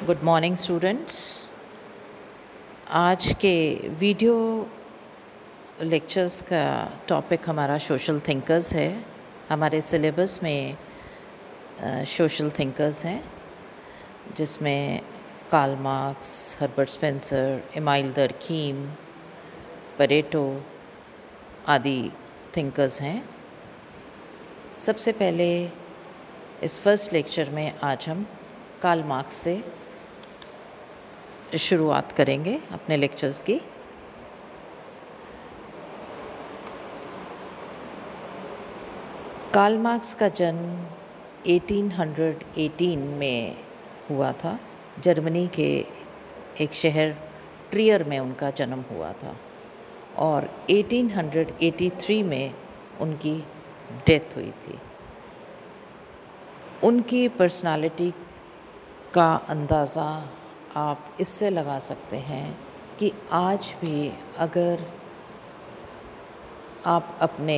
Good morning students. आज के video lectures का टॉपिक हमारा सोशल थिंकर्स है। हमारे सिलेबस में सोशल थिंकर्स हैं जिसमें Karl Marx, Herbert Spencer, Emile Durkheim, Pareto आदि थिंकर्स हैं। सबसे पहले इस फर्स्ट लेक्चर में आज हम कार्ल मार्क्स से शुरुआत करेंगे अपने लेक्चर्स की। कार्ल मार्क्स का जन्म 1818 में हुआ था। जर्मनी के एक शहर ट्रियर में उनका जन्म हुआ था और 1883 में उनकी डेथ हुई थी। उनकी पर्सनालिटी का अंदाज़ा आप इससे लगा सकते हैं कि आज भी अगर आप अपने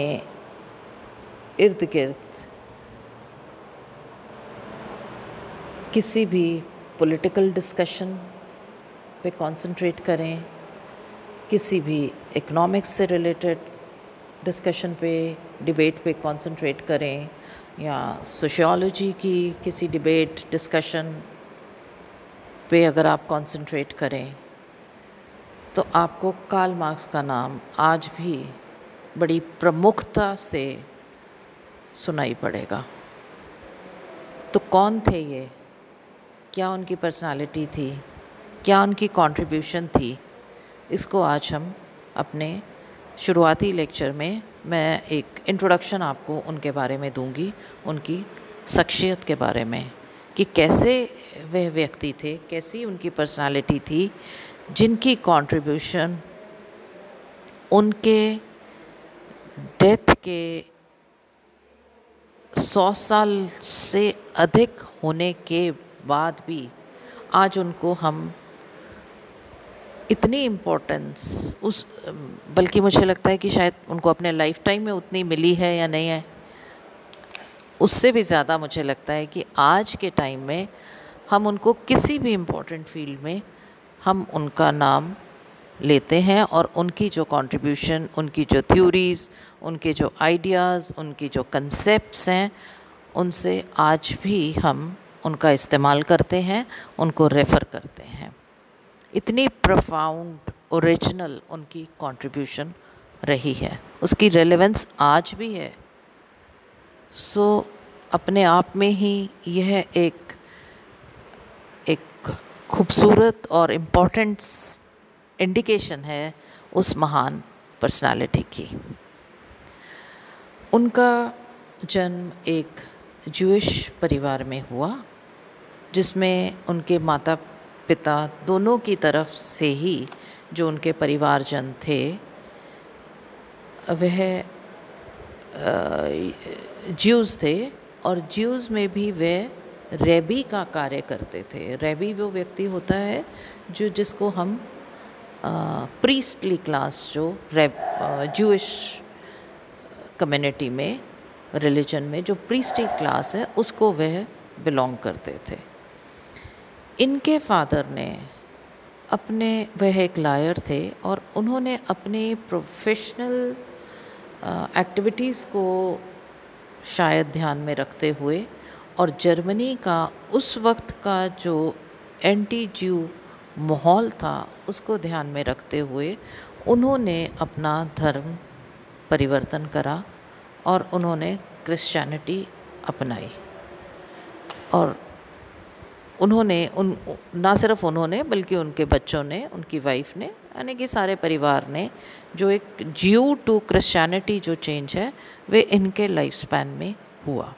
इर्द गिर्द किसी भी पॉलिटिकल डिस्कशन पे कंसंट्रेट करें, किसी भी इकोनॉमिक्स से रिलेटेड डिस्कशन पे, डिबेट पे कंसंट्रेट करें या सोशियोलॉजी की किसी डिबेट डिस्कशन पे अगर आप कंसंट्रेट करें तो आपको कार्ल मार्क्स का नाम आज भी बड़ी प्रमुखता से सुनाई पड़ेगा। तो कौन थे ये? क्या उनकी पर्सनालिटी थी? क्या उनकी कंट्रीब्यूशन थी? इसको आज हम अपने शुरुआती लेक्चर में मैं एक इंट्रोडक्शन आपको उनके बारे में दूंगी, उनकी शख्सियत के बारे में कि कैसे वह व्यक्ति थे, कैसी उनकी पर्सनालिटी थी जिनकी कंट्रीब्यूशन उनके डेथ के 100 साल से अधिक होने के बाद भी आज उनको हम इतनी इम्पोर्टेंस बल्कि मुझे लगता है कि शायद उनको अपने लाइफ टाइम में उतनी मिली है या नहीं है, उससे भी ज़्यादा मुझे लगता है कि आज के टाइम में हम उनको किसी भी इम्पोर्टेंट फील्ड में हम उनका नाम लेते हैं और उनकी जो कंट्रीब्यूशन, उनकी जो थ्योरीज़, उनके जो आइडियाज़, उनकी जो कंसेप्ट्स हैं, उनसे आज भी हम उनका इस्तेमाल करते हैं, उनको रेफ़र करते हैं। इतनी प्रोफाउंड, ओरिजिनल उनकी कंट्रीब्यूशन रही है, उसकी रेलेवेंस आज भी है। अपने आप में ही यह एक खूबसूरत और इम्पोर्टेंट इंडिकेशन है उस महान पर्सनालिटी की। उनका जन्म एक ज्यूइश परिवार में हुआ जिसमें उनके माता पिता दोनों की तरफ से ही जो उनके परिवारजन थे वह ज्यूज़ थे और ज्यूज़ में भी वे रैबी का कार्य करते थे। रैबी वो व्यक्ति होता है जिसको हम प्रीस्टली क्लास जो ज्यूइश कम्युनिटी में, रिलीजन में जो प्रीस्टली क्लास है उसको वह बिलोंग करते थे। इनके फादर ने वह एक लॉयर थे और उन्होंने अपने प्रोफेशनल एक्टिविटीज़ को शायद ध्यान में रखते हुए और जर्मनी का उस वक्त का जो एंटी ज्यू माहौल था उसको ध्यान में रखते हुए उन्होंने अपना धर्म परिवर्तन करा और उन्होंने क्रिश्चियनिटी अपनाई। और उन्होंने ना सिर्फ उन्होंने बल्कि उनके बच्चों ने, उनकी वाइफ ने, यानी कि सारे परिवार ने जो एक ज्यू टू क्रिश्चियनिटी जो चेंज है वे इनके लाइफ स्पैन में हुआ।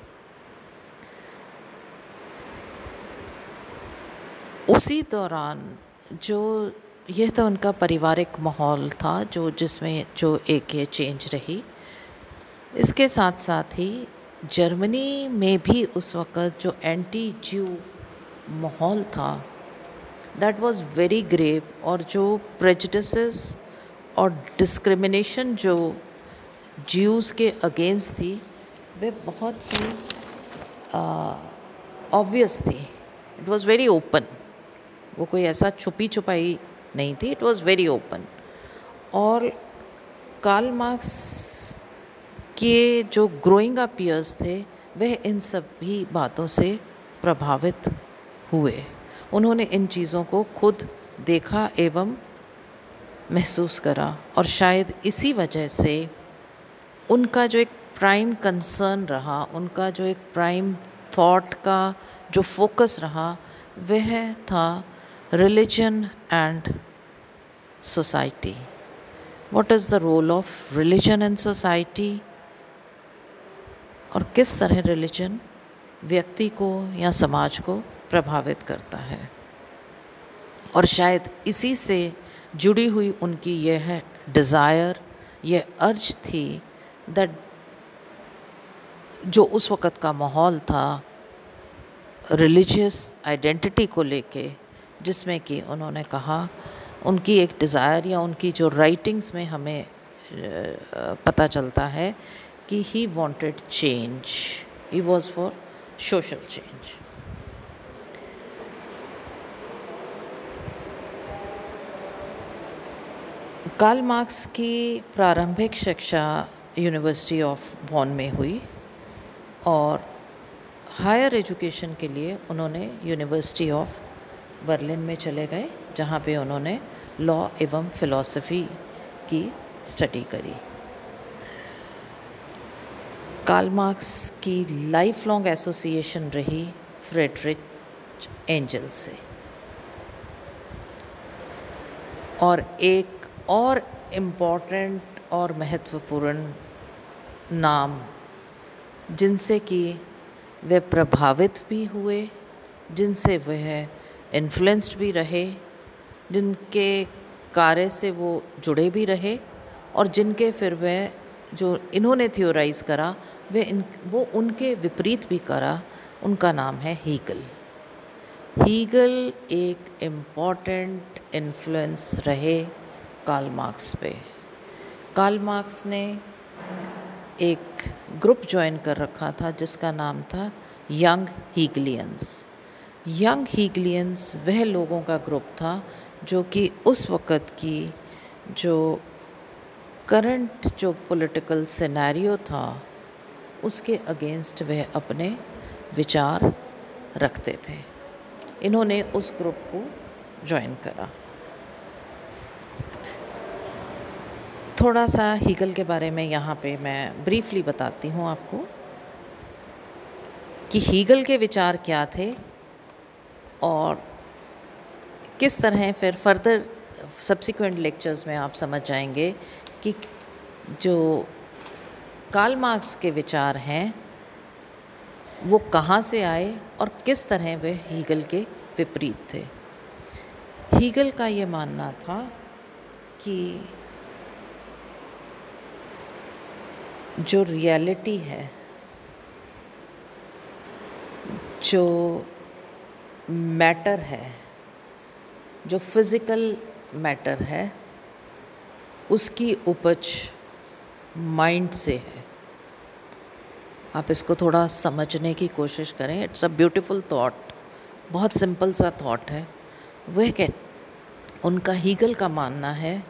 उसी दौरान यह तो उनका पारिवारिक माहौल था जिसमें एक ये चेंज रही। इसके साथ साथ ही जर्मनी में भी उस वक़्त जो एंटी ज्यू माहौल था दैट वाज वेरी ग्रेव और जो प्रेजुडिसेस और डिस्क्रिमिनेशन जो ज्यूज़ के अगेंस्ट थी वे बहुत ही ऑब्वियस थी। It was very open. वो कोई ऐसा छुपी छुपाई नहीं थी, इट वॉज़ वेरी ओपन। और कार्ल मार्क्स के जो ग्रोइंग अप ईयर्स थे वह इन सभी बातों से प्रभावित हुए। उन्होंने इन चीज़ों को खुद देखा एवं महसूस करा, और शायद इसी वजह से उनका जो एक प्राइम कंसर्न रहा, उनका जो एक प्राइम थॉट का जो फोकस रहा, वह था religion and society. What is the role of religion and society, और किस तरह रिलीजन व्यक्ति को या समाज को प्रभावित करता है। और शायद इसी से जुड़ी हुई उनकी यह डिज़ायर, यह अर्ज थी दैट जो उस वक़्त का माहौल था रिलीजियस आइडेंटिटी को लेके, जिसमें कि उन्होंने कहा, उनकी एक डिज़ायर या उनकी जो राइटिंग्स में हमें पता चलता है कि he wanted change, he was for social change. Karl Marx की प्रारंभिक शिक्षा यूनिवर्सिटी ऑफ बॉन में हुई, और हायर एजुकेशन के लिए उन्होंने यूनिवर्सिटी ऑफ बर्लिन में चले गए, जहाँ पे उन्होंने लॉ एवं फ़िलॉसफ़ी की स्टडी करी। कार्ल मार्क्स की लाइफ लॉन्ग एसोसिएशन रही फ्रेडरिक एंजल से। और एक और इम्पॉर्टेंट और महत्वपूर्ण नाम जिनसे कि वे प्रभावित भी हुए, जिनसे वह इन्फ्लुएंस्ड भी रहे, जिनके कार्य से वो जुड़े भी रहे, और जिनके फिर वह जो इन्होंने थियोराइज़ करा वो उनके विपरीत भी करा, उनका नाम है हीगल। हीगल एक इम्पॉर्टेंट इन्फ्लुएंस रहे कार्ल मार्क्स पे। कार्ल मार्क्स ने एक ग्रुप ज्वाइन कर रखा था जिसका नाम था यंग हीगलियंस। यंग हीगलियंस वह लोगों का ग्रुप था जो कि उस वक़्त की जो करंट जो पॉलिटिकल सिनेरियो था उसके अगेंस्ट वह अपने विचार रखते थे। इन्होंने उस ग्रुप को ज्वाइन करा। थोड़ा सा हीगल के बारे में यहाँ पे मैं ब्रीफली बताती हूँ आपको कि हीगल के विचार क्या थे और किस तरह फिर फर्दर सब्सिक्वेंट लेक्चर्स में आप समझ जाएंगे कि जो कार्ल मार्क्स के विचार हैं वो कहाँ से आए और किस तरह वे हीगल के विपरीत थे। हीगल का ये मानना था कि जो रियलिटी है, जो मैटर है, जो फिज़िकल मैटर है, उसकी उपज माइंड से है। आप इसको थोड़ा समझने की कोशिश करें। इट्स अ ब्यूटीफुल थॉट, बहुत सिंपल सा थॉट है। वह उनका हीगल का मानना है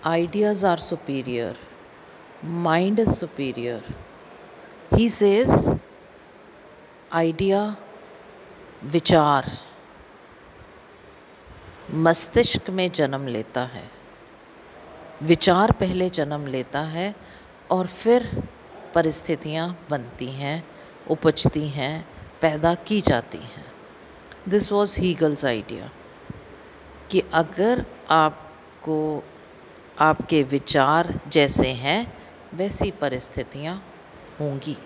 ideas are superior, mind is superior. He says idea, विचार मस्तिष्क में जन्म लेता है, विचार पहले जन्म लेता है और फिर परिस्थितियाँ बनती हैं, उपजती हैं, पैदा की जाती हैं। दिस वॉज हीगल्स आइडिया कि अगर आपको आपके विचार जैसे हैं वैसी परिस्थितियाँ होंगी।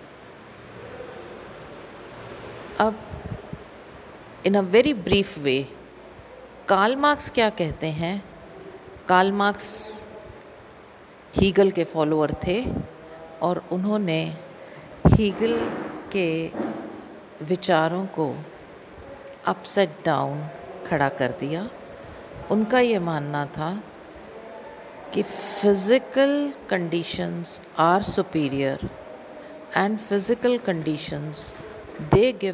अब in a very brief way Karl Marx क्या कहते हैं। कार्ल मार्क्स हीगल के फॉलोअर थे और उन्होंने हीगल के विचारों को अपसाइड डाउन खड़ा कर दिया। उनका ये मानना था कि physical conditions are superior and physical conditions they give